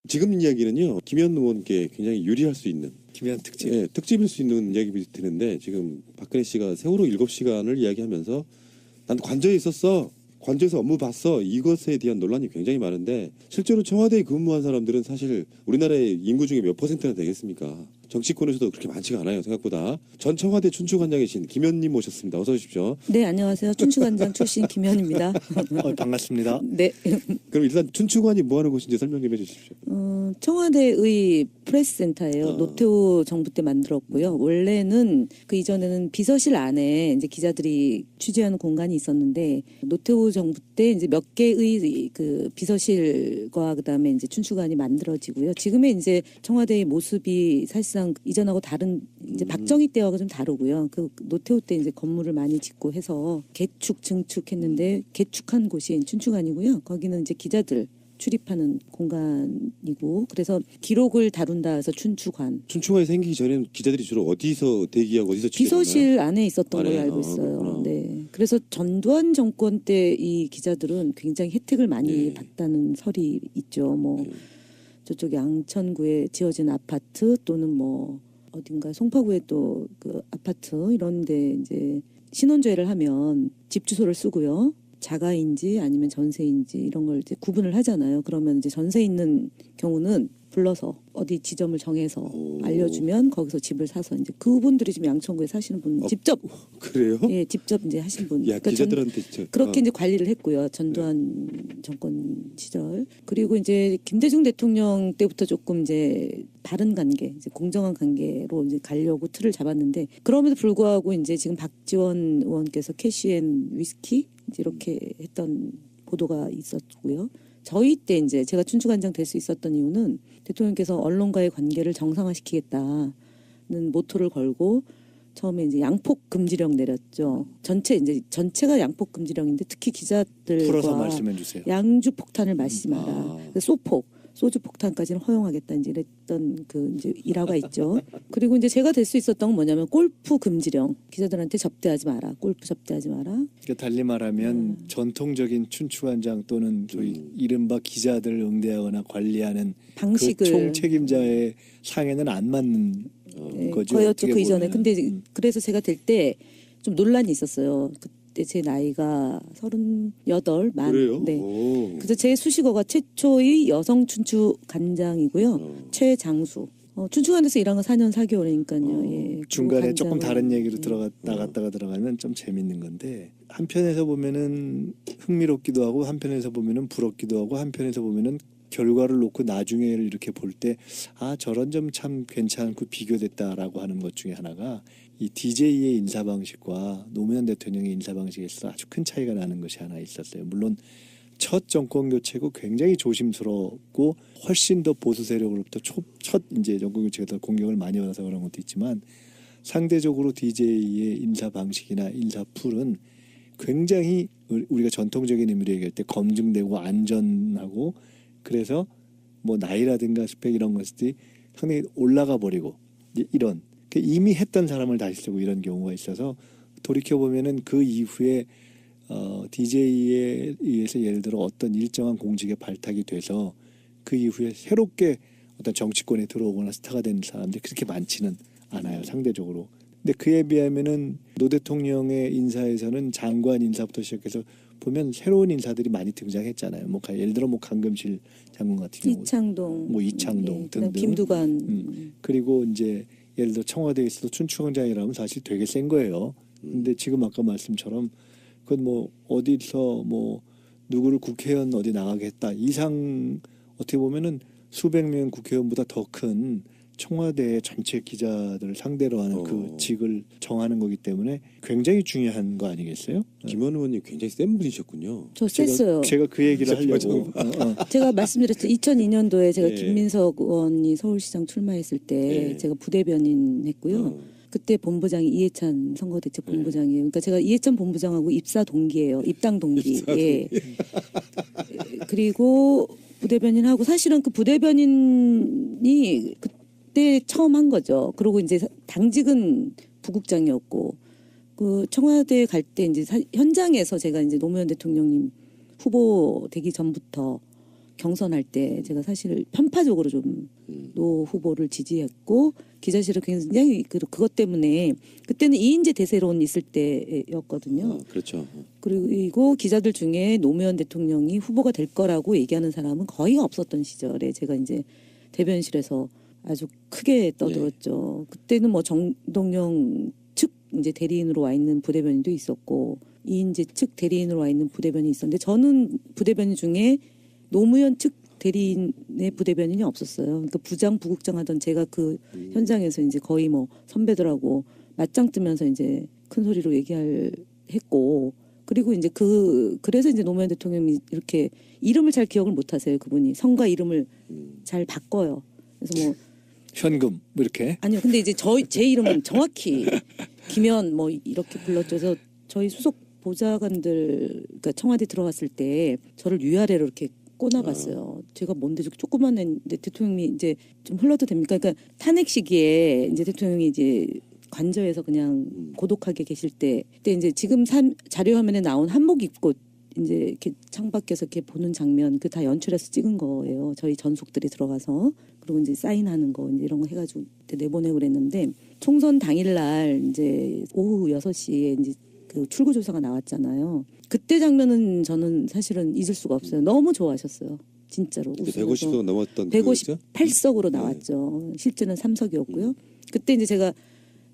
지금 이야기는요, 김현 의원께 굉장히 유리할 수 있는 김현 특집. 예, 특집일 수 있는 이야기 드는데, 지금 박근혜 씨가 세월호 7시간을 이야기하면서 난 관저에 있었어, 관저에서 업무 봤어, 이것에 대한 논란이 굉장히 많은데, 실제로 청와대에 근무한 사람들은 사실 우리나라의 인구 중에 몇 퍼센트나 되겠습니까? 정치권에서도 그렇게 많지가 않아요, 생각보다. 전 청와대 춘추관장이신 김현님 모셨습니다. 어서 오십시오. 네, 안녕하세요. 춘추관장 출신 김현입니다. 반갑습니다. 네. 그럼 일단 춘추관이 뭐 하는 곳인지 설명 좀 해주십시오. 청와대의 프레스센터예요. 아. 노태우 정부 때 만들었고요. 원래는 그 이전에는 비서실 안에 이제 기자들이 취재하는 공간이 있었는데, 노태우 정부 때 이제 몇 개의 그 비서실과 그다음에 이제 춘추관이 만들어지고요. 지금의 이제 청와대의 모습이 사실상 이전하고 다른, 이제 박정희 때하고 좀 다르고요. 그 노태우 때 이제 건물을 많이 짓고 해서 개축 증축했는데, 개축한 곳이 춘추관이고요. 거기는 이제 기자들 출입하는 공간이고, 그래서 기록을 다룬다 해서 춘추관. 춘추관이 생기기 전에는 기자들이 주로 어디서 대기하고 어디서 취재했나요? 비서실 안에 있었던 걸로 안에? 알고 있어요. 그렇구나. 네. 그래서 전두환 정권 때 이 기자들은 굉장히 혜택을 많이 네. 받다는 설이 있죠. 뭐 네. 저쪽 양천구에 지어진 아파트 또는 뭐 어딘가 송파구에 또 그 아파트 이런데 이제 신원조회를 하면 집 주소를 쓰고요. 자가인지 아니면 전세인지 이런 걸 이제 구분을 하잖아요. 그러면 이제 전세 있는 경우는 불러서 어디 지점을 정해서 오. 알려주면 거기서 집을 사서 이제 그분들이 지금 양천구에 사시는 분 직접 그래요? 예 직접 이제 하신 분. 야, 그러니까 기자들한테 진짜. 그렇게 이제 관리를 했고요. 전두환 정권 시절. 그리고 이제 김대중 대통령 때부터 조금 이제 바른 관계, 이제 공정한 관계로 이제 가려고 틀을 잡았는데, 그럼에도 불구하고 이제 지금 박지원 의원께서 캐시앤 위스키 이제 이렇게 했던 보도가 있었고요. 저희 때 이제 제가 춘추관장 될 수 있었던 이유는 대통령께서 언론과의 관계를 정상화시키겠다는 모토를 걸고 처음에 이제 양폭 금지령 내렸죠. 전체가 양폭 금지령인데 특히 기자들과 풀어서 말씀해 주세요. 양주 폭탄을 마시지 마라. 소주 폭탄까지는 허용하겠다 이제 이랬던 그 이제 일화가 있죠. 그리고 이제 제가 될 수 있었던 건 뭐냐면 골프 금지령. 기자들한테 접대하지 마라. 골프 접대하지 마라. 그러니까 달리 말하면 전통적인 춘추관장 또는 저희 이른바 기자들을 응대하거나 관리하는 방식을 그 총책임자의 상에는 안 맞는 거죠. 거였죠. 어떻게 그 이전에. 보면은. 근데 그래서 제가 될 때 좀 논란이 있었어요. 그때 제 나이가 38 만. 그래요? 네. 오. 그래서 제 수식어가 최초의 여성 춘추관장이고요. 최장수. 춘추관에서 일한 건 4년 4개월이니까요. 예. 중간에 조금 관장은- 다른 얘기로 예. 나갔다가 들어가면 좀 재밌는 건데, 한편에서 보면은 흥미롭기도 하고 한편에서 보면은 부럽기도 하고 한편에서 보면은 결과를 놓고 나중에를 이렇게 볼 때 저런 점 참 괜찮고 비교됐다라고 하는 것 중에 하나가 이 DJ의 인사 방식과 노무현 대통령의 인사 방식에서 아주 큰 차이가 나는 것이 하나 있었어요. 물론 첫 정권 교체고 굉장히 조심스럽고 훨씬 더 보수 세력으로부터 첫 이제 정권 교체가 더 공격을 많이 받아서 그런 것도 있지만, 상대적으로 DJ의 인사 방식이나 인사 풀은 굉장히 우리가 전통적인 의미로 얘기할 때 검증되고 안전하고, 그래서 뭐 나이라든가 스펙 이런 것들이 상당히 올라가 버리고 이런 이미 했던 사람을 다시 쓰고 이런 경우가 있어서, 돌이켜 보면은 그 이후에 DJ에 의해서 예를 들어 어떤 일정한 공직에 발탁이 돼서 그 이후에 새롭게 어떤 정치권에 들어오거나 스타가 된 사람들이 그렇게 많지는 않아요, 상대적으로. 근데 그에 비하면은 노 대통령의 인사에서는 장관 인사부터 시작해서 보면 새로운 인사들이 많이 등장했잖아요. 뭐 예를 들어 뭐 강금실 장관 같은 경우, 이창동 예, 등등. 김두관. 그리고 이제 예를 들어 청와대에 있어도 춘추관장이라면 사실 되게 센 거예요. 근데 지금 아까 말씀처럼 그건 뭐 어디서 뭐 누구를 국회의원 어디 나가게 했다 이상, 어떻게 보면은 수백 명 국회의원보다 더 큰 청와대 전체 기자들을 상대로 하는 그 직을 정하는 거기 때문에 굉장히 중요한 거 아니겠어요? 김현 의원님 굉장히 센 분이셨군요. 저 셌어요. 제가 그 얘기를 하려고. 제가 말씀드렸죠. 2002년도에 제가 예. 김민석 의원이 서울시장 출마했을 때 예. 제가 부대변인 했고요. 그때 본부장이 이해찬 선거대책본부장이에요. 그러니까 제가 이해찬 본부장하고 입사 동기예요. 입당 동기. 예. 그리고 부대변인하고 사실은 그 부대변인이 그때 처음 한 거죠. 그리고 이제 당직은 부국장이었고, 그 청와대 갈 때 이제 현장에서 제가 이제 노무현 대통령님 후보 되기 전부터 경선할 때 제가 사실 편파적으로 좀 노 후보를 지지했고 기자실을 굉장히 그것 때문에 그때는 이인재 대세론 있을 때였거든요. 그렇죠. 그리고 기자들 중에 노무현 대통령이 후보가 될 거라고 얘기하는 사람은 거의 없었던 시절에 제가 이제 대변실에서 아주 크게 떠들었죠. 그때는 뭐 정동영 측 이제 대리인으로 와 있는 부대변인도 있었고 이인재 측 대리인으로 와 있는 부대변인이 있었는데 저는 부대변인 중에 노무현 측 대리인의 부대변인이 없었어요. 그러니까 부장 부국장 하던 제가 그 현장에서 이제 거의 뭐 선배들하고 맞짱 뜨면서 이제 큰 소리로 했고 그리고 이제 그래서 이제 노무현 대통령이 이렇게 이름을 잘 기억을 못 하세요. 그분이 성과 이름을 잘 바꿔요. 그래서 뭐 현금 뭐 이렇게 아니요. 근데 이제 제 이름은 정확히 김현 뭐 이렇게 불렀죠. 그래서 저희 수석 보좌관들 그러니까 청와대 들어갔을 때 저를 위아래로 이렇게 꽂아봤어요. 제가 뭔데 저렇게 조그만 애인데 대통령이 이제 좀 흘러도 됩니까? 그러니까 탄핵 시기에 이제 대통령이 이제 관저에서 그냥 고독하게 계실 때 그때 이제 지금 자료 화면에 나온 한복 입고 이제 이렇게 창밖에서 이렇게 보는 장면 그 다 연출해서 찍은 거예요. 저희 전속들이 들어가서 그리고 이제 사인하는 거 이제 이런 거 해가지고 내보내고 그랬는데 총선 당일날 이제 오후 6시에 이제 그 출구 조사가 나왔잖아요. 그때 장면은 저는 사실은 잊을 수가 없어요. 너무 좋아하셨어요. 진짜로. 150석 넘었던 158석으로 나왔죠. 실제는 3석이었고요. 그때 이제 제가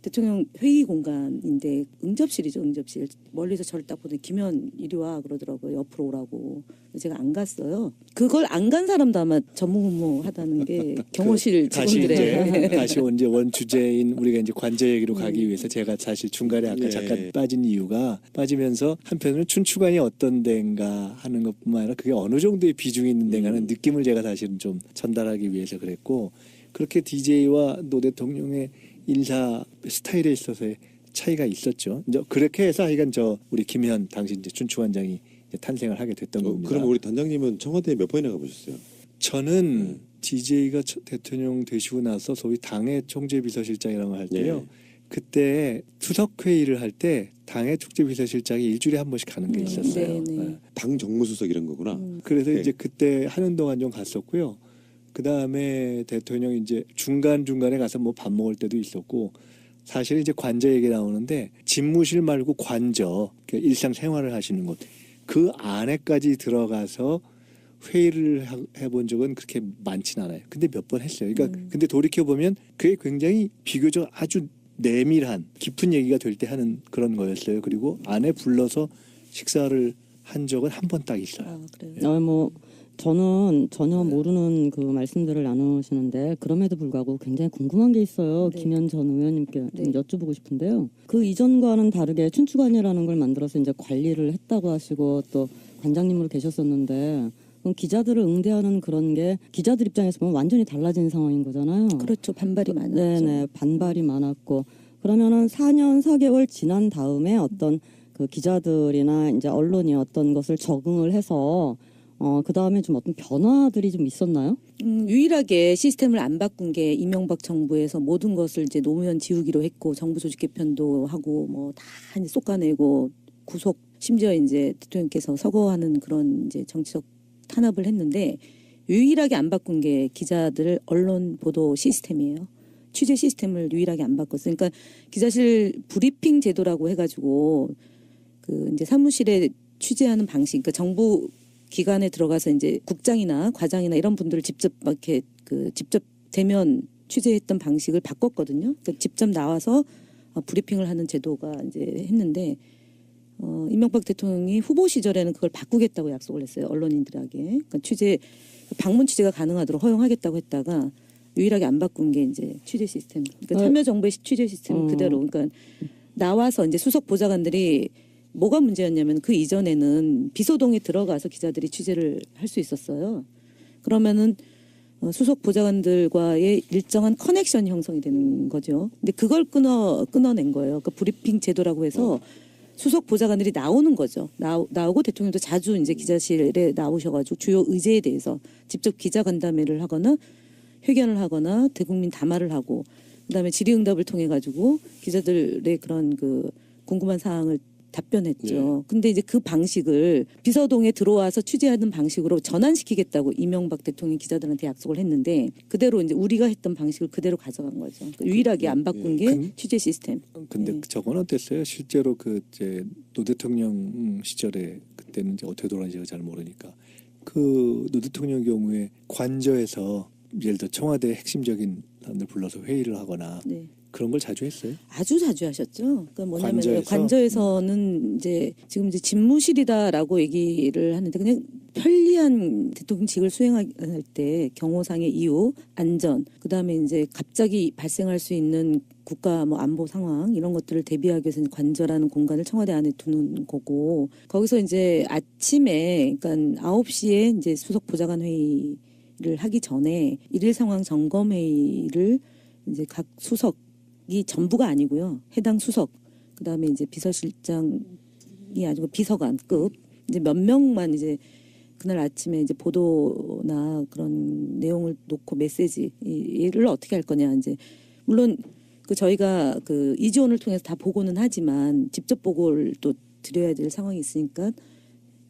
대통령 회의 공간인데 응접실이죠. 응접실. 멀리서 저를 딱 보더니 김현 이리 와 그러더라고요. 옆으로 오라고. 제가 안 갔어요. 그걸 안 간 사람도 아마 전무후무하다는 게 경호실 직원들의 다시 이제 원 주제인 우리가 이제 관저 얘기로 가기 위해서 제가 사실 중간에 아까 잠깐 빠진 이유가 빠지면서 한편으로는 춘추관이 어떤 데인가 하는 것뿐만 아니라 그게 어느 정도의 비중이 있는 데인가는 느낌을 제가 사실은 좀 전달하기 위해서 그랬고 그렇게 DJ와 노 대통령의 인사 스타일에 있어서의 차이가 있었죠. 이제 그렇게 해서 하여간 우리 김현 당시 이제 춘추관장이 이제 탄생을 하게 됐던 겁니다. 그럼 우리 단장님은 청와대에 몇 번이나 가보셨어요? 저는 DJ가 대통령 되시고 나서 소위 당의 총재비서실장이라는 걸 할 때요. 그때 수석회의를 할 때 당의 총재비서실장이 일주일에 한 번씩 가는 게 있었어요. 당 정무수석 이런 거구나. 그래서 이제 그때 하는 동안 좀 갔었고요. 그 다음에 대통령이 이제 중간중간에 가서 뭐 밥 먹을 때도 있었고, 사실 이제 관저 얘기 나오는데, 집무실 말고 관저, 일상생활을 하시는 곳, 그 안에까지 들어가서 회의를 해본 적은 그렇게 많진 않아요. 근데 몇 번 했어요. 그러니까 근데 돌이켜보면 그게 굉장히 비교적 아주 내밀한 깊은 얘기가 될 때 하는 그런 거였어요. 그리고 안에 불러서 식사를 한 적은 한 번 딱 있어요. 아, 그래요? 뭐 저는 전혀 모르는 그 말씀들을 나누시는데 그럼에도 불구하고 굉장히 궁금한 게 있어요. 네. 김현 전 의원님께 네. 좀 여쭤보고 싶은데요. 그 이전과는 다르게 춘추관이라는 걸 만들어서 이제 관리를 했다고 하시고 또 관장님으로 계셨었는데 그럼 기자들을 응대하는 그런 게 기자들 입장에서 보면 완전히 달라진 상황인 거잖아요. 그렇죠. 반발이 많았죠. 네네, 반발이 많았고 그러면은 4년 4개월 지난 다음에 어떤 그 기자들이나 이제 언론이 어떤 것을 적응을 해서 그 다음에 좀 어떤 변화들이 좀 있었나요? 유일하게 시스템을 안 바꾼 게 이명박 정부에서 모든 것을 이제 노무현 지우기로 했고 정부 조직 개편도 하고 뭐 다 이제 쏟아내고 구속 심지어 이제 대통령께서 서거하는 그런 이제 정치적 탄압을 했는데 유일하게 안 바꾼 게 기자들 언론 보도 시스템이에요. 취재 시스템을 유일하게 안 바꿨어요. 그러니까 기자실 브리핑 제도라고 해가지고 그 이제 사무실에 취재하는 방식, 그러니까 정부 기관에 들어가서 이제 국장이나 과장이나 이런 분들을 직접 막 이렇게 직접 대면 취재했던 방식을 바꿨거든요. 그러니까 직접 나와서 브리핑을 하는 제도가 이제 했는데 이명박 대통령이 후보 시절에는 그걸 바꾸겠다고 약속을 했어요. 언론인들에게. 그러니까 방문 취재가 가능하도록 허용하겠다고 했다가 유일하게 안 바꾼 게 이제 취재 시스템. 그러니까 참여정부의 취재 시스템 그대로. 그러니까 나와서 이제 수석 보좌관들이 뭐가 문제였냐면 그 이전에는 비서동에 들어가서 기자들이 취재를 할 수 있었어요. 그러면은 수석 보좌관들과의 일정한 커넥션이 형성이 되는 거죠. 근데 그걸 끊어낸 거예요. 그러니까 브리핑 제도라고 해서 수석 보좌관들이 나오는 거죠. 나오고 대통령도 자주 이제 기자실에 나오셔가지고 주요 의제에 대해서 직접 기자 간담회를 하거나 회견을 하거나 대국민 담화를 하고 그다음에 질의응답을 통해 가지고 기자들의 그런 그 궁금한 사항을 답변했죠. 근데 이제 그 방식을 비서동에 들어와서 취재하는 방식으로 전환시키겠다고 이명박 대통령이 기자들한테 약속을 했는데 그대로 이제 우리가 했던 방식을 그대로 가져간 거죠. 그러니까 유일하게 안 바꾼 게 취재 시스템. 근데 저건 어땠어요? 실제로 그 이제 노 대통령 시절에 그때는 이제 어떻게 돌아가는지 잘 모르니까 그 노 대통령 경우에 관저에서 예를 들어 청와대 핵심적인 사람들 불러서 회의를 하거나 네. 그런 걸 자주 했어요. 아주 자주 하셨죠. 그러니까 뭐냐면 관저에서? 관저에서는 이제 지금 이제 집무실이다라고 얘기를 하는데 그냥 편리한 대통령직을 수행할 때 경호상의 이유, 안전, 그다음에 이제 갑자기 발생할 수 있는 국가 뭐 안보 상황 이런 것들을 대비하기 위해서 관저라는 공간을 청와대 안에 두는 거고 거기서 이제 아침에 그러니까 9시에 이제 수석 보좌관 회의를 하기 전에 일일 상황 점검 회의를 이제 각 수석이 전부가 아니고요. 해당 수석 그다음에 이제 비서실장이 아니고 비서관급 이제 몇 명만 이제 그날 아침에 이제 보도나 그런 내용을 놓고 메시지를 어떻게 할 거냐 이제 물론 그 저희가 그 이지원을 통해서 다 보고는 하지만 직접 보고를 또 드려야 될 상황이 있으니까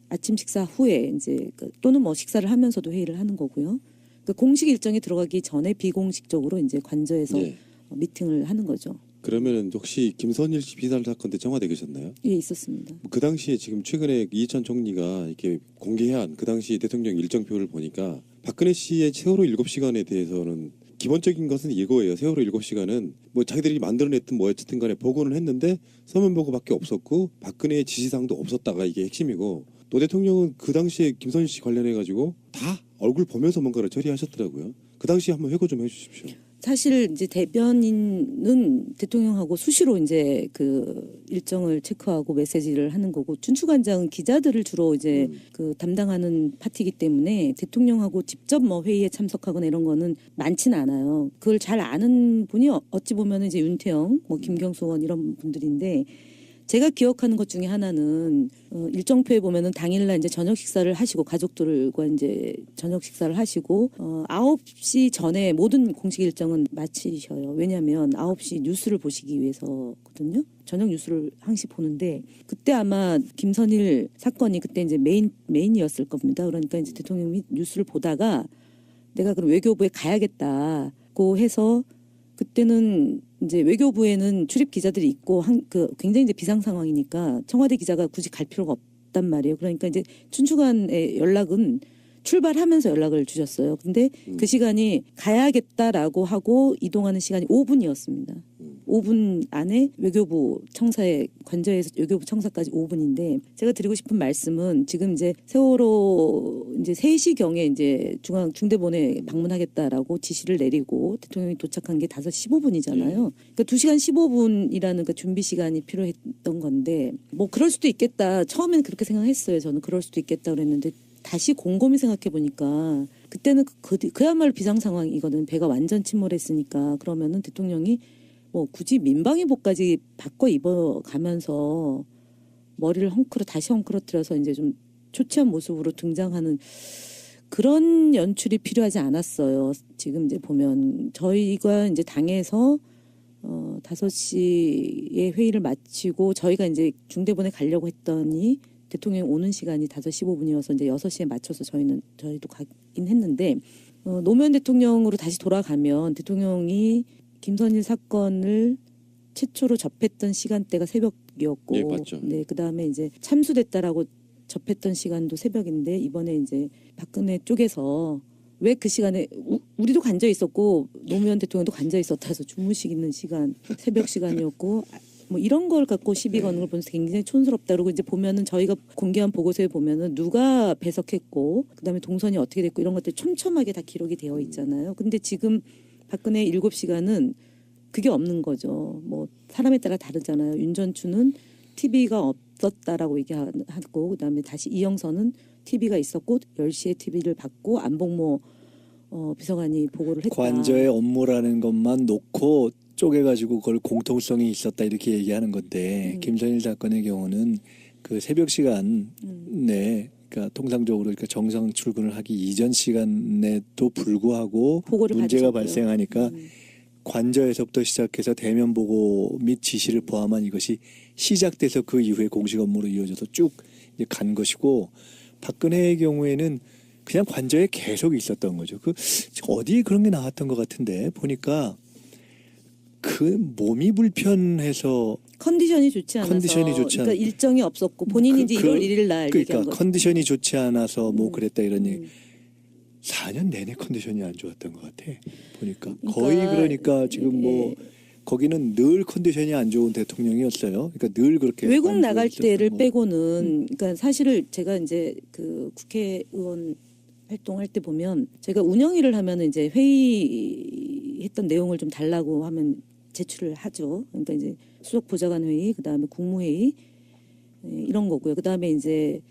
아침 식사 후에 이제 또는 뭐 식사를 하면서도 회의를 하는 거고요. 그 공식 일정에 들어가기 전에 비공식적으로 이제 관저에서 네. 미팅을 하는 거죠. 그러면 혹시 김선일 씨 비살 사건 때 청와대 계셨나요? 예, 있었습니다. 그 당시에 지금 최근에 이해찬 총리가 이렇게 공개한 그 당시 대통령 일정표를 보니까 박근혜 씨의 세월호 7시간에 대해서는 기본적인 것은 이거예요. 세월호 7시간은 뭐 자기들이 만들어냈든 뭐 어쨌든 간에 보고는 했는데 서면 보고밖에 없었고 박근혜의 지시사항도 없었다가 이게 핵심이고 노 대통령은 그 당시에 김선일 씨 관련해가지고 다 얼굴 보면서 뭔가를 처리하셨더라고요. 그 당시에 한번 회고 좀 해주십시오. 사실 이제 대변인은 대통령하고 수시로 이제 그 일정을 체크하고 메시지를 하는 거고 춘추관장은 기자들을 주로 이제 그 담당하는 파티이기 때문에 대통령하고 직접 뭐 회의에 참석하거나 이런 거는 많지는 않아요. 그걸 잘 아는 분이 어찌 보면은 이제 윤태영, 뭐 김경수 의원 이런 분들인데 제가 기억하는 것 중에 하나는 일정표에 보면은 당일날 이제 저녁 식사를 하시고 가족들과 이제 저녁 식사를 하시고 9시 전에 모든 공식 일정은 마치셔요. 왜냐하면 9시 뉴스를 보시기 위해서거든요. 저녁 뉴스를 항시 보는데 그때 아마 김선일 사건이 그때 이제 메인이었을 겁니다. 그러니까 이제 대통령이 뉴스를 보다가 내가 그럼 외교부에 가야겠다고 해서 그때는 이제 외교부에는 출입 기자들이 있고 그 굉장히 이제 비상 상황이니까 청와대 기자가 굳이 갈 필요가 없단 말이에요. 그러니까 이제 춘추관의 연락은 출발하면서 연락을 주셨어요. 근데 그 시간이 가야겠다라고 하고 이동하는 시간이 5분이었습니다. 5분 안에 외교부 청사에 관저에서 외교부 청사까지 5분인데 제가 드리고 싶은 말씀은 지금 이제 세월호 이제 3시경에 이제 중대본에 방문하겠다라고 지시를 내리고 대통령이 도착한 게 5시 15분이잖아요. 그러니까 2시간 15분이라는 그 준비 시간이 필요했던 건데 뭐 그럴 수도 있겠다. 처음에는 그렇게 생각했어요. 저는 그럴 수도 있겠다 그랬는데 다시 곰곰이 생각해 보니까 그때는 그야말로 비상 상황이거든. 배가 완전 침몰했으니까 그러면은 대통령이 뭐 굳이 민방위복까지 바꿔 입어가면서 머리를 다시 헝클어뜨려서 이제 좀 초췌한 모습으로 등장하는 그런 연출이 필요하지 않았어요. 지금 이제 보면 저희가 이제 당에서 5시에 회의를 마치고 저희가 이제 중대본에 가려고 했더니 대통령이 오는 시간이 5시 15분이어서 이제 6시에 맞춰서 저희도 가긴 했는데 노무현 대통령으로 다시 돌아가면 대통령이 김선일 사건을 최초로 접했던 시간대가 새벽이었고, 예, 맞죠. 네, 그 다음에 이제 참수됐다라고 접했던 시간도 새벽인데 이번에 이제 박근혜 쪽에서 왜 그 시간에 우리도 관저 있었고 노무현 대통령도 관저 있었다 해서 주무시는 시간 새벽 시간이었고. 뭐 이런 걸 갖고 시비 거는 걸 보면서 굉장히 촌스럽다. 그리고 이제 보면은 저희가 공개한 보고서에 보면은 누가 배석했고 그다음에 동선이 어떻게 됐고 이런 것들이 촘촘하게 다 기록이 되어 있잖아요. 근데 지금 박근혜 7시간은 그게 없는 거죠. 뭐 사람에 따라 다르잖아요. 윤전추는 TV가 없었다라고 얘기하고 그다음에 다시 이영선은 TV가 있었고 10시에 TV를 받고 안봉모 비서관이 보고를 했다. 관저의 업무라는 것만 놓고 쪼개가지고 그걸 공통성이 있었다 이렇게 얘기하는 건데 김선일 사건의 경우는 그 새벽 시간에 그러니까 통상적으로 그러니까 정상 출근을 하기 이전 시간에도 불구하고 보고를 문제가 받으셨고요. 발생하니까 관저에서부터 시작해서 대면 보고 및 지시를 포함한 이것이 시작돼서 그 이후에 공식 업무로 이어져서 쭉 간 것이고, 박근혜의 경우에는 그냥 관저에 계속 있었던 거죠. 그 어디에 그런 게 나왔던 것 같은데 보니까 그 몸이 불편해서 컨디션이 좋지 않아서 그러니까 일정이 없었고 본인이 이제 1월 1일 날 그러니까 얘기한 거. 컨디션이 좋지 않아서 뭐 그랬다 이런 얘기. 4년 내내 컨디션이 안 좋았던 것 같아. 보니까 거의 그러니까 지금 뭐 거기는 늘 컨디션이 안 좋은 대통령이었어요. 그러니까 늘 그렇게 외국 나갈 때를 뭐. 빼고는 그러니까 사실을 제가 이제 그 국회의원 활동할 때 보면 제가 운영 일을 하면은 이제 회의했던 내용을 좀 달라고 하면 제출을 하죠. 그러니까 이제 수석 보좌관 회의, 그다음에 국무회의 이런 거고요. 그다음에 이제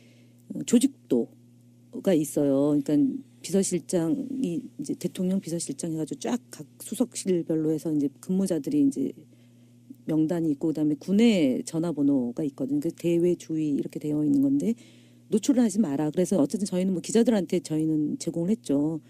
조직도가 있어요. 그러니까 비서실장이 이제 대통령 비서실장 해가지고 쫙 각 수석실별로 해서 이제 근무자들이 이제 명단이 있고 그다음에 군의 전화번호가 있거든요. 그 대외 주의 이렇게 되어 있는 건데 노출을 하지 마라. 그래서 어쨌든 저희는 뭐 기자들한테 저희는 제공을 했죠.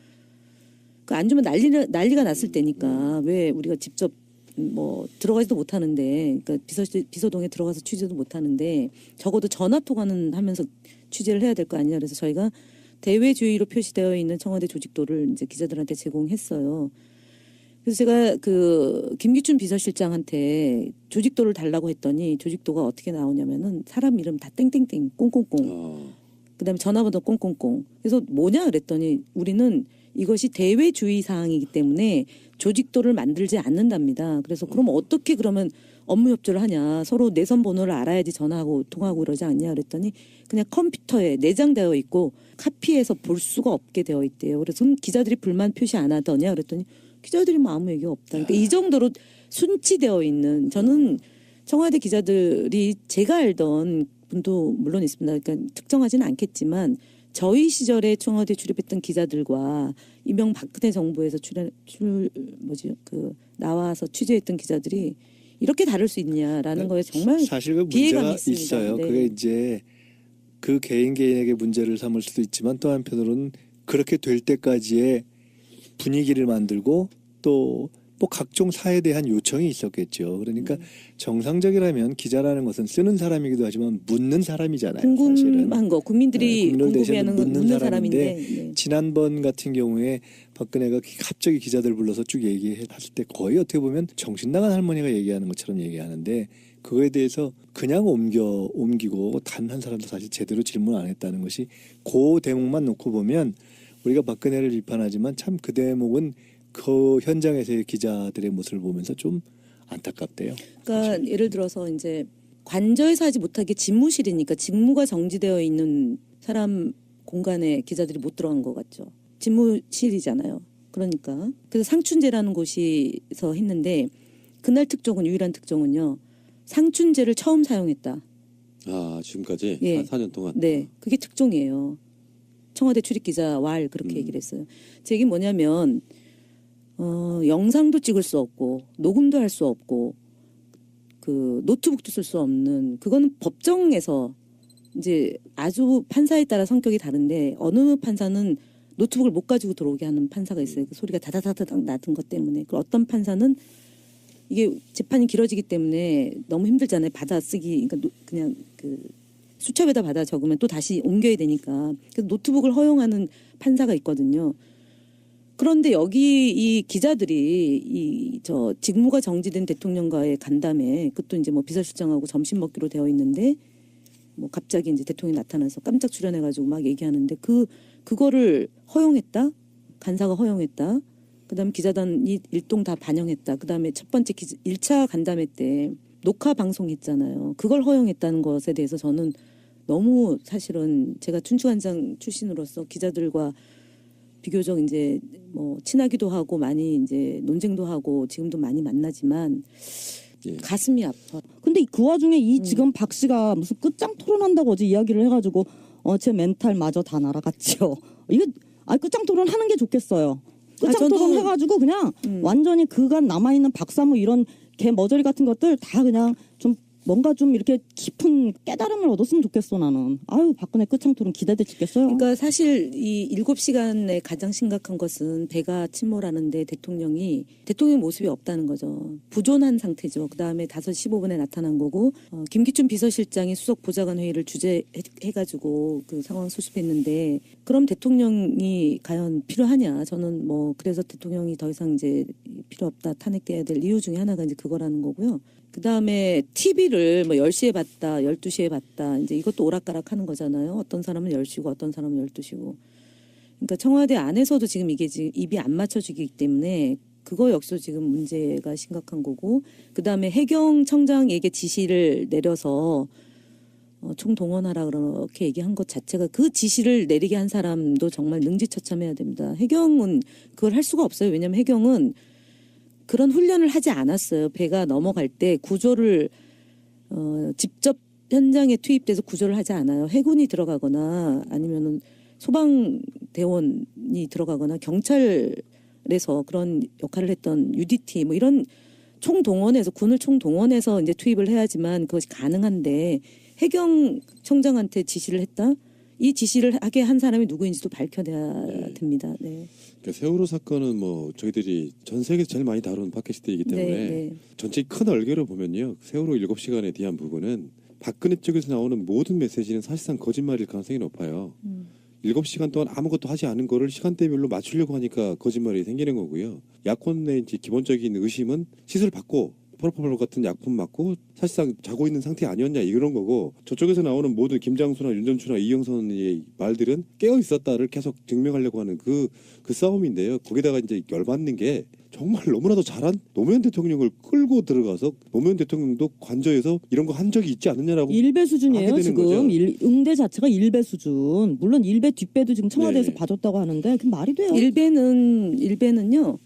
그 안 주면 난리가 났을 때니까 왜 우리가 직접 뭐 들어가지도 못하는데, 그러니까 비서동에 들어가서 취재도 못하는데 적어도 전화 통화는 하면서 취재를 해야 될 거 아니냐. 그래서 저희가 대외주의로 표시되어 있는 청와대 조직도를 이제 기자들한테 제공했어요. 그래서 제가 그 김기춘 비서실장한테 조직도를 달라고 했더니 조직도가 어떻게 나오냐면은 사람 이름 다 땡땡땡 꽁꽁꽁. 그다음에 전화번호 꽁꽁꽁. 그래서 뭐냐 그랬더니 우리는 이것이 대외주의 사항이기 때문에 조직도를 만들지 않는답니다. 그래서 그럼 어떻게 그러면 업무 협조를 하냐. 서로 내선 번호를 알아야지 전화하고 통화하고 그러지 않냐 그랬더니 그냥 컴퓨터에 내장되어 있고 카피해서 볼 수가 없게 되어 있대요. 그래서 기자들이 불만 표시 안 하더냐 그랬더니 기자들이 뭐 아무 얘기가 없다. 그러니까 이 정도로 순치되어 있는, 저는 청와대 기자들이 제가 알던 분도 물론 있습니다. 그러니까 특정하지는 않겠지만 저희 시절에 청와대 출입했던 기자들과 이명박근혜 정부에서 나와서 취재했던 기자들이 이렇게 다를 수 있냐라는 거에 정말 사실 그 비애감이 문제가 있습니다. 있어요. 네. 그게 이제 그 개인에게 문제를 삼을 수도 있지만 또 한편으로는 그렇게 될 때까지의 분위기를 만들고 또 뭐 각종 사에 대한 요청이 있었겠죠. 그러니까 정상적이라면 기자라는 것은 쓰는 사람이기도 하지만 묻는 사람이잖아요. 사실은. 궁금한 거 국민들이 국민을 궁금해하는 건 묻는 사람인데 사람인데 지난번 같은 경우에 박근혜가 갑자기 기자들 불러서 쭉 얘기했을 때 거의 어떻게 보면 정신 나간 할머니가 얘기하는 것처럼 얘기하는데 그거에 대해서 그냥 옮기고 단 한 사람도 사실 제대로 질문 안 했다는 것이 그 대목만 놓고 보면 우리가 박근혜를 비판하지만 참 그 대목은 그 현장에서의 기자들의 모습을 보면서 좀 안타깝대요. 그러니까 사실. 예를 들어서 이제 관저에서 하지 못하게 집무실이니까 직무가 정지되어 있는 사람 공간에 기자들이 못 들어간 것 같죠. 집무실이잖아요. 그러니까 그래서 상춘제라는 곳에서 했는데 그날 특종은 유일한 특종은요. 상춘제를 처음 사용했다. 아 지금까지 예. 4년 동안. 네, 그게 특종이에요. 청와대 출입기자 왈 그렇게 얘기를 했어요. 제 얘기는 뭐냐면 영상도 찍을 수 없고 녹음도 할 수 없고 그 노트북도 쓸 수 없는, 그거는 법정에서 이제 아주 판사에 따라 성격이 다른데 어느 판사는 노트북을 못 가지고 들어오게 하는 판사가 있어요. 그 소리가 다다다다닥 나던 것 때문에. 그 어떤 판사는 이게 재판이 길어지기 때문에 너무 힘들잖아요. 받아 쓰기. 그러니까 그냥 그 수첩에다 받아 적으면 또 다시 옮겨야 되니까. 그래서 노트북을 허용하는 판사가 있거든요. 그런데 여기 이 기자들이 저 직무가 정지된 대통령과의 간담회, 그것도 이제 뭐 비서실장하고 점심 먹기로 되어 있는데 뭐 갑자기 이제 대통령이 나타나서 깜짝 출연해가지고 막 얘기하는데 그거를 허용했다, 간사가 허용했다. 그다음에 기자단이 일동 다 반영했다. 그다음에 첫 번째 1차 간담회 때 녹화 방송했잖아요. 그걸 허용했다는 것에 대해서 저는 너무 사실은 제가 춘추관장 출신으로서 기자들과 비교적 이제 뭐 친하기도 하고 많이 이제 논쟁도 하고 지금도 많이 만나지만 예. 가슴이 아파. 근데 그 와중에 이 지금 박 씨가 무슨 끝장 토론한다고 어제 이야기를 해가지고 제 멘탈마저 다 날아갔죠. 이게 끝장 토론 하는 게 좋겠어요. 끝장 저도- 토론 해가지고 그냥 완전히 그간 남아있는 박사모 이런 개 머저리 같은 것들 다 그냥 좀 뭔가 좀 이렇게 깊은 깨달음을 얻었으면 좋겠어 나는. 아유 박근혜 끝창토론 기대돼 죽겠어요. 그러니까 사실 이 7시간에 가장 심각한 것은 배가 침몰하는데 대통령 모습이 없다는 거죠. 부존한 상태죠. 그다음에 5시 15분에 나타난 거고 김기춘 비서실장이 수석 보좌관 회의를 주재해가지고 그 상황 수습했는데 그럼 대통령이 과연 필요하냐? 저는 뭐 그래서 대통령이 더 이상 이제 필요 없다 탄핵돼야 될 이유 중에 하나가 이제 그거라는 거고요. 그 다음에 TV를 뭐 10시에 봤다, 12시에 봤다, 이제 이것도 오락가락 하는 거잖아요. 어떤 사람은 10시고 어떤 사람은 12시고. 그러니까 청와대 안에서도 지금 이게 지금 입이 안 맞춰지기 때문에 그거 역시도 지금 문제가 심각한 거고. 그 다음에 해경 청장에게 지시를 내려서 총동원하라 그렇게 얘기한 것 자체가 그 지시를 내리게 한 사람도 정말 능지처참해야 됩니다. 해경은 그걸 할 수가 없어요. 왜냐하면 해경은 그런 훈련을 하지 않았어요. 배가 넘어갈 때 구조를 직접 현장에 투입돼서 구조를 하지 않아요. 해군이 들어가거나 아니면은 소방대원이 들어가거나 경찰에서 그런 역할을 했던 UDT 뭐 이런 총동원해서 군을 총동원해서 이제 투입을 해야지만 그것이 가능한데 해경청장한테 지시를 했다? 이 지시를 하게 한 사람이 누구인지도 밝혀내야 됩니다. 네. 그러니까 세월호 사건은 뭐 저희들이 전 세계에서 제일 많이 다룬 팟캐스트이기 때문에 네. 전체 큰 얼개로 보면요. 세월호 7시간에 대한 부분은 박근혜 쪽에서 나오는 모든 메시지는 사실상 거짓말일 가능성이 높아요. 7시간 동안 아무것도 하지 않은 거를 시간대별로 맞추려고 하니까 거짓말이 생기는 거고요. 야권의 이제 기본적인 의심은 시술 받고 프로포폴 같은 약품 맞고 사실상 자고 있는 상태 아니었냐 이런 거고 저쪽에서 나오는 모든 김장수나 윤전추나 이영선의 말들은 깨어 있었다를 계속 증명하려고 하는 그 싸움인데요. 거기다가 이제 열받는 게 정말 너무나도 잘한 노무현 대통령을 끌고 들어가서 노무현 대통령도 관저에서 이런 거 한 적이 있지 않느냐라고 일배 수준이에요 하게 되는 지금. 거죠. 응대 자체가 일배 수준. 물론 일배 뒷배도 지금 청와대에서 네. 봐줬다고 하는데 그 말이 돼요. 일배는요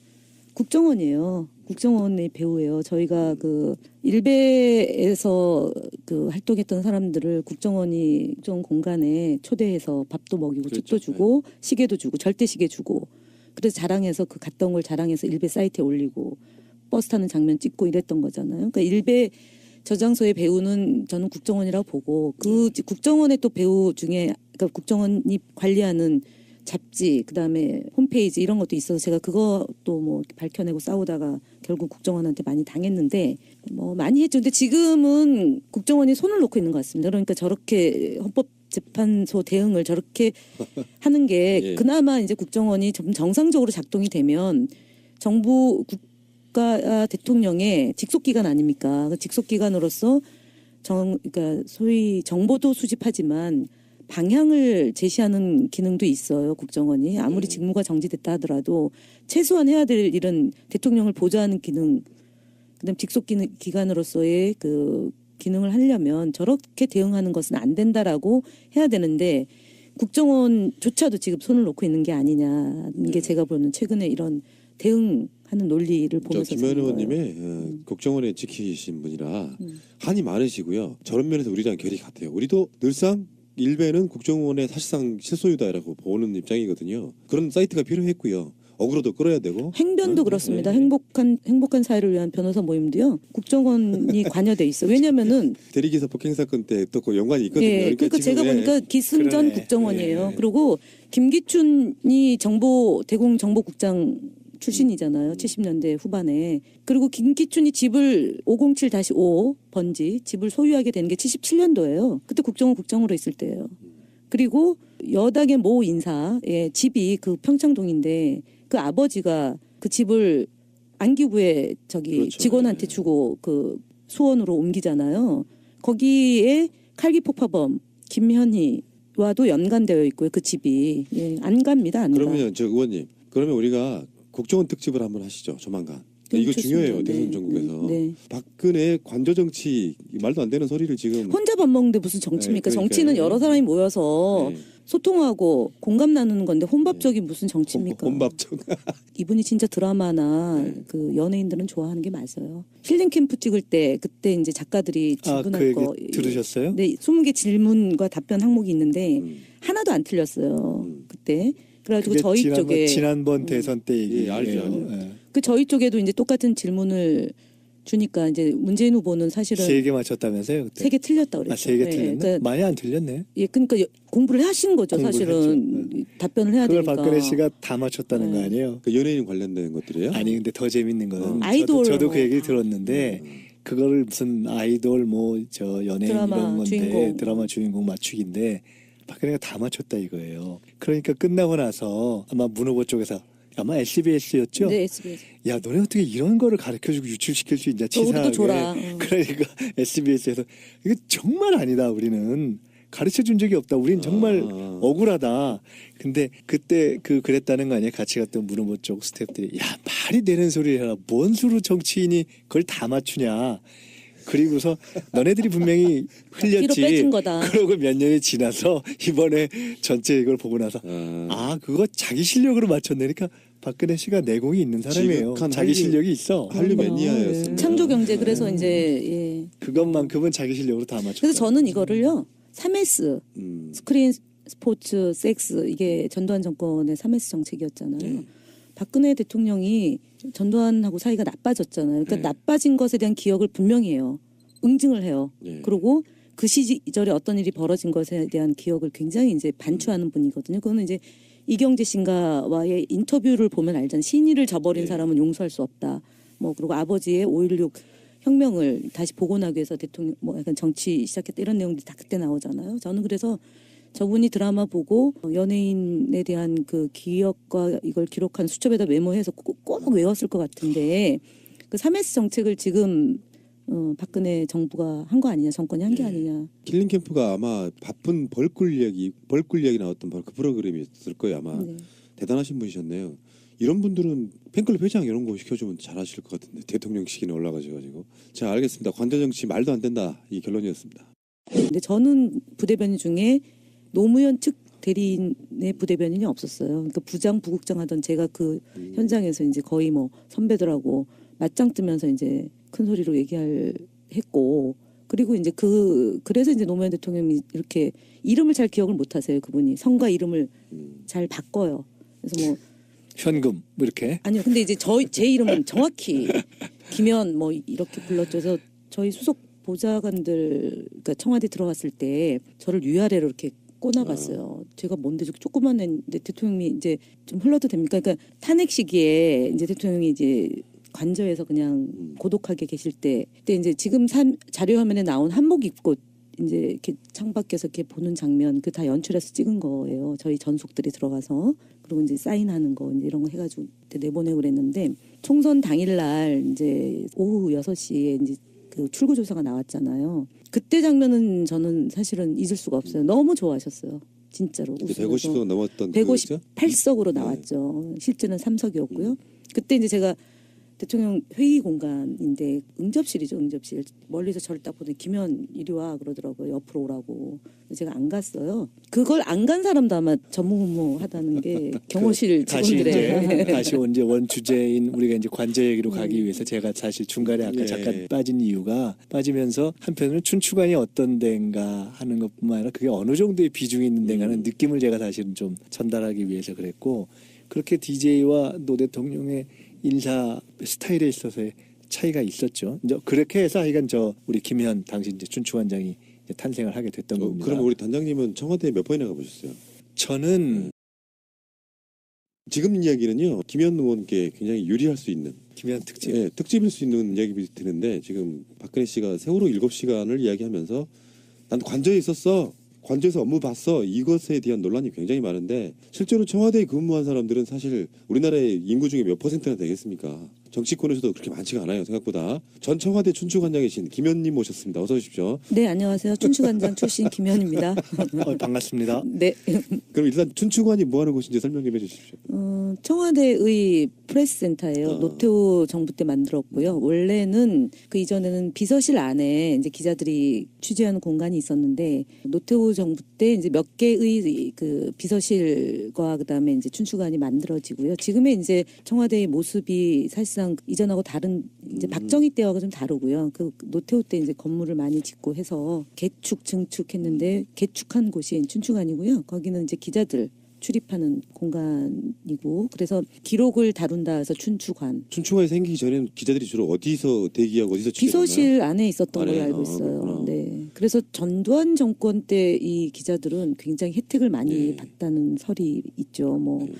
국정원이에요. 국정원의 배우예요. 저희가 그 일베에서 그 활동했던 사람들을 국정원이 국정 공간에 초대해서 밥도 먹이고 그렇죠. 책도 주고 시계도 주고 절대 시계 주고 그래서 자랑해서 그 갔던 걸 자랑해서 일베 사이트에 올리고 버스 타는 장면 찍고 이랬던 거잖아요. 그러니까 일베 저장소의 배우는 저는 국정원이라고 보고 그 국정원의 또 배우 중에 그러니까 국정원이 관리하는 잡지 그다음에 홈페이지 이런 것도 있어서 제가 그것도 뭐 밝혀내고 싸우다가 결국 국정원한테 많이 당했는데 뭐 많이 했죠. 근데 지금은 국정원이 손을 놓고 있는 것 같습니다. 그러니까 저렇게 헌법재판소 대응을 저렇게 하는 게 예. 그나마 이제 국정원이 좀 정상적으로 작동이 되면 정부 국가 대통령의 직속기관 아닙니까? 그 직속기관으로서 그러니까 소위 정보도 수집하지만 방향을 제시하는 기능도 있어요. 국정원이 아무리 직무가 정지됐다 하더라도 최소한 해야 될 일은 대통령을 보좌하는 기능, 그다음 직속 기관으로서의 그 기능을 하려면 저렇게 대응하는 것은 안 된다라고 해야 되는데 국정원조차도 지금 손을 놓고 있는 게 아니냐는 게 제가 보는 최근에 이런 대응하는 논리를 보면서 김현 의원님의 국정원에 지키신 분이라 한이 많으시고요. 저런 면에서 우리랑 결이 같아요. 우리도 늘상 일베는 국정원의 사실상 실소유다라고 보는 입장이거든요. 그런 사이트가 필요했고요. 어그로도 끌어야 되고. 행변도 그렇습니다. 네. 행복한 사회를 위한 변호사 모임도요. 국정원이 관여돼 있어. 왜냐면은 대리기사 폭행 사건 때 또 그 연관이 있거든요. 예, 그러니까 제가 보니까 기승전 그러네. 국정원이에요. 예. 그리고 김기춘이 대공정보국장 출신이잖아요. 70년대 후반에. 그리고 김기춘이 집을 507-5 번지 집을 소유하게 된 게 77년도예요. 그때 국정원 국장으로 있을 때예요. 그리고 여당의 모 인사의 집이 그 평창동인데 그 아버지가 그 집을 안기부에 그렇죠. 직원한테 주고 그 수원으로 옮기잖아요. 거기에 칼기폭파범 김현희와도 연관되어 있고요. 그 집이 안 갑니다. 안 가. 그러면 저 의원님, 그러면 우리가 국정원 특집을 한번 하시죠. 조만간. 이거 좋습니다. 중요해요. 네. 대선 전국에서. 네. 박근혜 관저 정치 말도 안 되는 소리를 지금. 혼자 밥 먹는데 무슨 정치입니까? 네, 그러니까요. 정치는 여러 사람이 모여서 네. 소통하고 공감 나누는 건데 혼밥적이 무슨 정치입니까? 혼밥정. 이분이 진짜 드라마나 네. 그 연예인들은 좋아하는 게 맞아요. 힐링 캠프 찍을 때 그때 이제 작가들이 질문할 그 거 얘기 들으셨어요? 네, 20개 질문과 답변 항목이 있는데 하나도 안 틀렸어요. 그때. 그래가지고 그게 저희 쪽에 지난번 대선 때 얘기. 예, 알죠. 그 저희 쪽에도 이제 똑같은 질문을 주니까 이제 문재인 후보는 사실은 3개 맞췄다면서요? 그때? 3개 틀렸다 그랬죠. 3개 예, 틀렸네? 그러니까, 많이 안 틀렸네. 예, 그러니까 공부를 하신 거죠. 공부를 사실은 답변을 해야 그걸 되니까. 박근혜 씨가 다 맞췄다는 거 아니에요? 그 연예인 관련된 것들이에요? 아니 근데 더 재밌는 거는 아이돌 저도 뭐. 그 얘기를 들었는데 그거를 무슨 아이돌 뭐 저 연예인 드라마 이런 건데 주인공. 드라마 주인공 맞추기인데 박근혜가 다 맞췄다 이거예요. 그러니까 끝나고 나서 아마 문 후보 쪽에서 아마 SBS였죠? 네, SBS. 야 너네 어떻게 이런 거를 가르쳐주고 유출시킬 수 있냐 우리도 치사하게. 줘라. 그러니까 SBS에서 이거 정말 아니다 우리는 가르쳐준 적이 없다. 우린 정말 억울하다. 근데 그때 그랬다는 거 아니에요? 같이 갔던 문 후보 쪽 스태프들이 야 말이 되는 소리를 해라. 뭔 수로 정치인이 그걸 다 맞추냐. 그리고서 너네들이 분명히 뒤로 흘렸지. 빼준 거다. 그러고 몇 년이 지나서 이번에 전체 이걸 보고 나서 그거 자기 실력으로 맞췄네. 그러니까 박근혜 씨가 내공이 있는 사람이에요. 지극한 자기 한류- 실력이 있어. 한류 그럼요. 매니아였습니다. 창조 경제 그래서 이제 예. 그것만큼은 자기 실력으로 다 맞췄다. 그래서 저는 이거를요. 3S 스크린 스포츠 섹스 이게 전두환 정권의 3S 정책이었잖아요. 네. 박근혜 대통령이 전두환하고 사이가 나빠졌잖아요. 그러니까 네. 나빠진 것에 대한 기억을 분명히 해요. 응징을 해요. 네. 그리고 그 시절에 어떤 일이 벌어진 것에 대한 기억을 굉장히 이제 반추하는 분이거든요. 그거는 이제 이경재 씨와의 인터뷰를 보면 알잖아요. 신의를 저버린 네. 사람은 용서할 수 없다. 뭐 그리고 아버지의 5.16 혁명을 다시 복원하기 위해서 대통령 뭐 약간 정치 시작했다 이런 내용들이 다 그때 나오잖아요. 저는 그래서 저분이 드라마 보고 연예인에 대한 그 기억과 이걸 기록한 수첩에다 메모해서 꼭 외웠을 것 같은데 그 3S 정책을 지금 박근혜 정부가 한 거 아니냐, 정권이 한 게 아니냐. 킬링 캠프가 아마 바쁜 벌꿀 이야기 나왔던 바로 그 프로그램이었을 거예요 아마. 네. 대단하신 분이셨네요. 이런 분들은 팬클럽 회장 이런 거 시켜주면 잘하실 것 같은데 대통령직에 올라가셔가지고. 자 알겠습니다. 관저정치 말도 안 된다 이 결론이었습니다. 근데 저는 부대변인 중에 노무현 측 대리인의 부대변인이 없었어요. 그러니까 부장, 부국장 하던 제가 그 현장에서 이제 거의 뭐 선배들하고 맞짱 뜨면서 이제 큰 소리로 했고 그리고 이제 그래서 이제 노무현 대통령이 이렇게 이름을 잘 기억을 못 하세요. 그분이 성과 이름을 잘 바꿔요. 그래서 뭐 현금 뭐 이렇게. 아니요. 근데 이제 제 이름은 정확히 김현 뭐 이렇게 불렀죠. 그래서 저희 수석 보좌관들 그러니까 청와대 들어갔을 때 저를 위아래로 이렇게 꼬나봤어요. 제가 뭔데 저렇게 조그만 애인데 대통령이 이제 좀 흘러도 됩니까? 그러니까 탄핵 시기에 이제 대통령이 이제 관저에서 그냥 고독하게 계실 때 그때 이제 지금 자료 화면에 나온 한복 입고 이제 이렇게 창밖에서 이렇게 보는 장면 그 다 연출해서 찍은 거예요. 저희 전속들이 들어가서 그리고 이제 사인하는 거 이제 이런 거 해가지고 그때 내보내고 그랬는데 총선 당일날 이제 오후 6시에 이제 그 출구 조사가 나왔잖아요. 그때 장면은 저는 사실은 잊을 수가 없어요. 너무 좋아하셨어요. 진짜로. 150석 넘었던 그거죠? 158석으로 나왔죠. 실제는 3석이었고요. 그때 이제 제가 대통령 회의 공간인데 응접실이죠. 응접실. 멀리서 저를 딱 보더니 김현 이리 와 그러더라고요. 옆으로 오라고. 제가 안 갔어요. 그걸 안 간 사람도 아마 전무후무하다는 게 경호실 다시 직원들의 이제 다시 이제 원 주제인 우리가 이제 관저 얘기로 가기 위해서 제가 사실 중간에 아까 예. 잠깐 빠진 이유가 빠지면서 한편으로는 춘추관이 어떤 데인가 하는 것뿐만 아니라 그게 어느 정도의 비중이 있는 데인가는 느낌을 제가 사실은 좀 전달하기 위해서 그랬고 그렇게 DJ와 노 대통령의 인사 스타일에 있어서의 차이가 있었죠. 이제 그렇게 해서 하여간 우리 김현 당시 이제 춘추관장이 이제 탄생을 하게 됐던 겁니다. 그럼 우리 단장님은 청와대에 몇 번이나 가보셨어요? 저는 지금 이야기는요 김현 의원께 굉장히 유리할 수 있는 김현 특집. 예, 특집일 수 있는 이야기 드는데 지금 박근혜 씨가 세월호 7시간을 이야기하면서 난 관저에 있었어. 관저에서 업무 봤어. 이것에 대한 논란이 굉장히 많은데 실제로 청와대에 근무한 사람들은 사실 우리나라의 인구 중에 몇 퍼센트나 되겠습니까? 정치권에서도 그렇게 많지가 않아요. 생각보다. 전 청와대 춘추관장이신 김현님 모셨습니다. 어서 오십시오. 네, 안녕하세요. 춘추관장 출신 김현입니다. 반갑습니다. 네. 그럼 일단 춘추관이 뭐 하는 곳인지 설명 좀 해주십시오. 청와대의 프레스센터예요. 노태우 정부 때 만들었고요. 원래는 그 이전에는 비서실 안에 이제 기자들이 취재하는 공간이 있었는데 노태우 정부 때 이제 몇 개의 그 비서실과 그다음에 이제 춘추관이 만들어지고요. 지금의 이제 청와대의 모습이 사실상 이전하고 다른 이제 박정희 때와가 좀 다르고요. 그 노태우 때 이제 건물을 많이 짓고 해서 개축 증축했는데 개축한 곳이 춘추관이고요. 거기는 이제 기자들 출입하는 공간이고 그래서 기록을 다룬다 해서 춘추관 춘추관이 생기기 전에는 기자들이 주로 어디서 대기하고 어디서 취재했나요? 비서실 안에 있었던 걸로 안에? 알고 아, 있어요. 그렇구나. 네. 그래서 전두환 정권 때 이 기자들은 굉장히 혜택을 많이 예. 봤다는 설이 있죠. 뭐 예.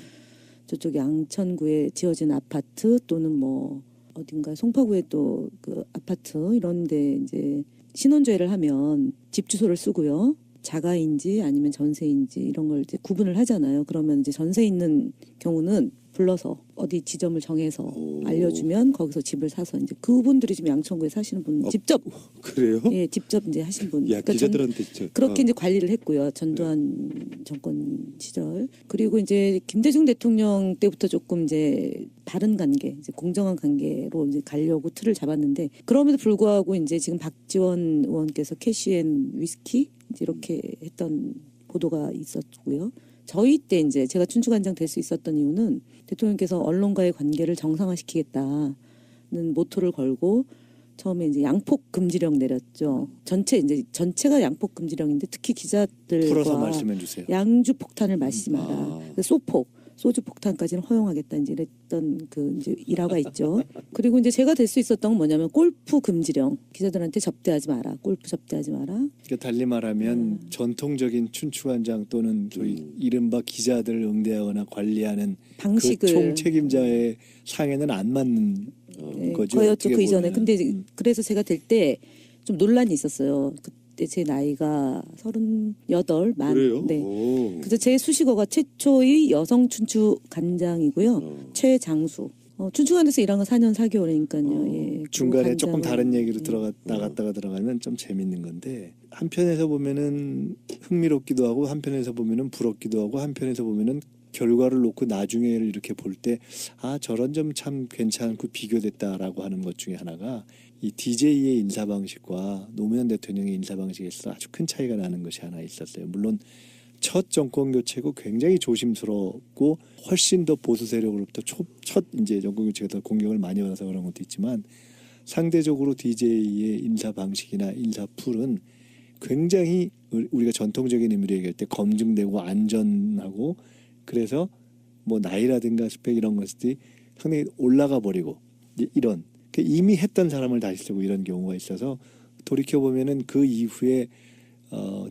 저쪽 양천구에 지어진 아파트 또는 뭐 어딘가 송파구에 또 그 아파트 이런데 이제 신원조회를 하면 집 주소를 쓰고요. 자가인지 아니면 전세인지 이런 걸 이제 구분을 하잖아요. 그러면 이제 전세 있는 경우는 불러서 어디 지점을 정해서 오. 알려주면 거기서 집을 사서 이제 그분들이 지금 양천구에 사시는 분 직접 그래요? 예 직접 이제 하신 분. 야, 기자들한테 진짜 그렇게 이제 관리를 했고요. 전두환 정권 시절. 그리고 이제 김대중 대통령 때부터 조금 이제 바른 관계, 이제 공정한 관계로 이제 가려고 틀을 잡았는데 그럼에도 불구하고 이제 지금 박지원 의원께서 캐시앤 위스키 이제 이렇게 했던 보도가 있었고요. 저희 때 이제 제가 춘추관장 될 수 있었던 이유는 대통령께서 언론과의 관계를 정상화시키겠다는 모토를 걸고 처음에 이제 양폭 금지령 내렸죠. 전체가 양폭 금지령인데 특히 풀어서 기자들과 말씀해 주세요. 양주 폭탄을 마시지 마라. 아. 소주 폭탄까지는 허용하겠다 이제 이랬던 그 이제 일화가 있죠. 그리고 이제 제가 될 수 있었던 건 뭐냐면 골프 금지령. 기자들한테 접대하지 마라. 골프 접대하지 마라. 그러니까 달리 말하면 전통적인 춘추관장 또는 소위 이른바 기자들을 응대하거나 관리하는 방식을 그 총책임자의 상에는 안 맞는 네, 거죠. 거였죠 어떻게 그 이전에. 보면은. 근데 그래서 제가 될 때 좀 논란이 있었어요. 그때 제 나이가 38, 만. 그래요? 네. 오. 그래서 제 수식어가 최초의 여성 춘추관장이고요. 최장수. 춘추관에서 일한 건 4년 4개월이니까요. 예. 중간에 그 조금 관장을- 다른 얘기로 예. 나갔다가 들어가면 좀 재밌는 건데 한편에서 보면은 흥미롭기도 하고 한편에서 보면은 부럽기도 하고 한편에서 보면은 결과를 놓고 나중에를 이렇게 볼 때 아 저런 점 참 괜찮고 비교됐다라고 하는 것 중에 하나가 이 DJ의 인사 방식과 노무현 대통령의 인사 방식에서 아주 큰 차이가 나는 것이 하나 있었어요. 물론 첫 정권 교체고 굉장히 조심스럽고 훨씬 더 보수 세력으로부터 첫 이제 정권 교체가 더 공격을 많이 받아서 그런 것도 있지만 상대적으로 DJ의 인사 방식이나 인사 풀은 굉장히 우리가 전통적인 의미로 얘기할 때 검증되고 안전하고 그래서 뭐 나이라든가 스펙 이런 것들이 상당히 올라가 버리고 이런 이미 했던 사람을 다시 쓰고 이런 경우가 있어서 돌이켜 보면은 그 이후에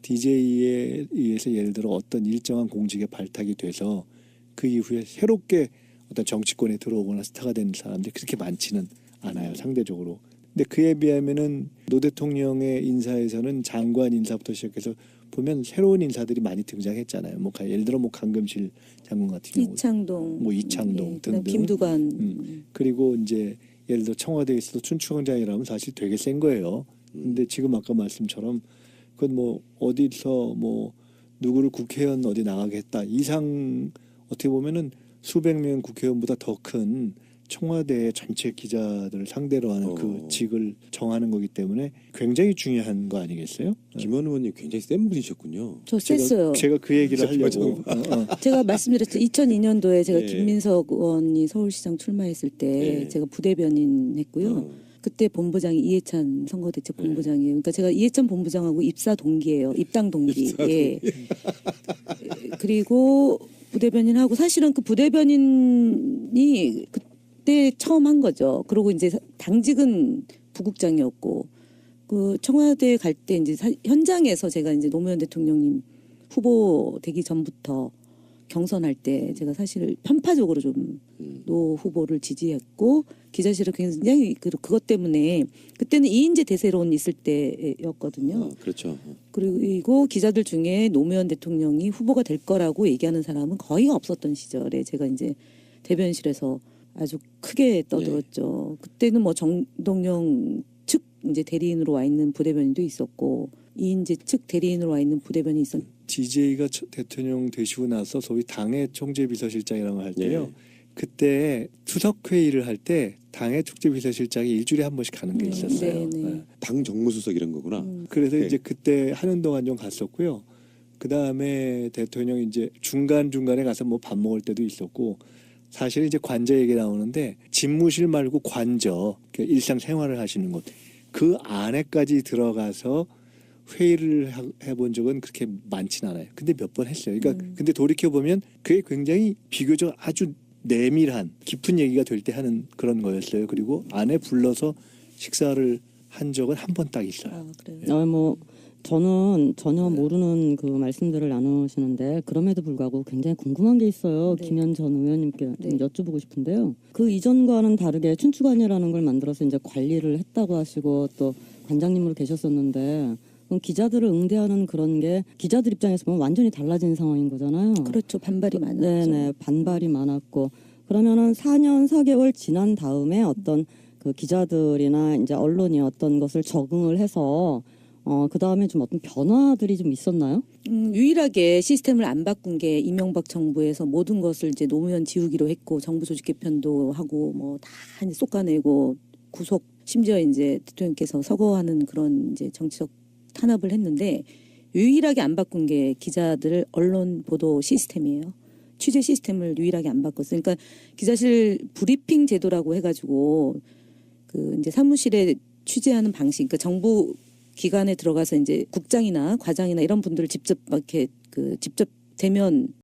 DJ에 의해서 예를 들어 어떤 일정한 공직에 발탁이 돼서 그 이후에 새롭게 어떤 정치권에 들어오거나 스타가 된 사람들이 그렇게 많지는 않아요 상대적으로. 근데 그에 비하면은 노 대통령의 인사에서는 장관 인사부터 시작해서 보면 새로운 인사들이 많이 등장했잖아요. 뭐 예를 들어 뭐 강금실 장관 같은 경우, 이창동, 뭐 이창동 예, 그다음 등등. 김두관. 그리고 이제 예를 들어 청와대에 있어도 춘추관장이라면 사실 되게 센 거예요. 근데 지금 아까 말씀처럼 그건 뭐 어디서 뭐 누구를 국회의원 어디 나가게 했다 이상 어떻게 보면은 수백 명 국회의원보다 더 큰 청와대 전체 기자들을 상대로 하는 그 직을 정하는 거기 때문에 굉장히 중요한 거 아니겠어요? 김원 의원님 굉장히 센 분이셨군요. 저 셌어요. 제가 그 얘기를 하려고. 제가 말씀드렸죠. 2002년도에 제가 예. 김민석 의원이 서울시장 출마했을 때 예. 제가 부대변인 했고요. 그때 본부장이 이해찬 선거대책 본부장이에요. 그러니까 제가 이해찬 본부장하고 입사 동기예요. 입당 동기. 예. 그리고 부대변인하고 사실은 그 부대변인이 그때 처음 한 거죠. 그리고 이제 당직은 부국장이었고 그 청와대 갈 때 이제 현장에서 제가 이제 노무현 대통령님 후보 되기 전부터 경선할 때 제가 사실 편파적으로 좀 노 후보를 지지했고 기자실을 굉장히 그것 때문에 그때는 이인재 대세론 있을 때였거든요. 그렇죠. 그리고 기자들 중에 노무현 대통령이 후보가 될 거라고 얘기하는 사람은 거의 없었던 시절에 제가 이제 대변실에서 아주 크게 떠들었죠. 그때는 뭐 정동영 측 이제 대리인으로 와 있는 부대변인도 있었고 이인재 측 대리인으로 와 있는 부대변인이 있었. DJ가 대통령 되시고 나서 소위 당의 총재비서실장이라고 할 때요. 예. 그때 수석 회의를 할 때 당의 총재비서실장이 일주일에 한 번씩 가는 게 있었어요. 네. 네. 당 정무수석 이런 거구나. 그래서 네. 이제 그때 하는 동안 좀 갔었고요. 그 다음에 대통령이 이제 중간중간에 가서 뭐 밥 먹을 때도 있었고 사실 이제 관저 얘기 나오는데 집무실 말고 관저 일상생활을 하시는 곳 그 안에까지 들어가서 회의를 해본 적은 그렇게 많진 않아요. 근데 몇 번 했어요. 그러니까 근데 돌이켜 보면 그게 굉장히 비교적 아주 내밀한 깊은 얘기가 될 때 하는 그런 거였어요. 그리고 안에 불러서 식사를 한 적은 한 번 딱 있어요. 아, 그래요. 뭐 저는 전혀 모르는 그 말씀들을 나누시는데 그럼에도 불구하고 굉장히 궁금한 게 있어요. 네. 김현 전 의원님께 네. 좀 여쭤보고 싶은데요. 그 이전과는 다르게 춘추관이라는 걸 만들어서 이제 관리를 했다고 하시고 또 관장님으로 계셨었는데 그럼 기자들을 응대하는 그런 게 기자들 입장에서 보면 완전히 달라진 상황인 거잖아요. 그렇죠. 반발이 많았죠. 네네, 반발이 많았고 그러면은 4년 4개월 지난 다음에 어떤 그 기자들이나 이제 언론이 어떤 것을 적응을 해서 그 다음에 좀 어떤 변화들이 좀 있었나요? 유일하게 시스템을 안 바꾼 게 이명박 정부에서 모든 것을 이제 노무현 지우기로 했고 정부 조직 개편도 하고 뭐 다 쏟아내고 구속 심지어 이제 대통령께서 서거하는 그런 이제 정치적 탄압을 했는데 유일하게 안 바꾼 게 기자들 언론 보도 시스템이에요. 취재 시스템을 유일하게 안 바꿨어요. 그러니까 기자실 브리핑 제도라고 해가지고 그 이제 사무실에 취재하는 방식, 그러니까 정부 기관에 들어가서 이제 국장이나 과장이나 이런 분들을 직접 이렇게 그 직접 대면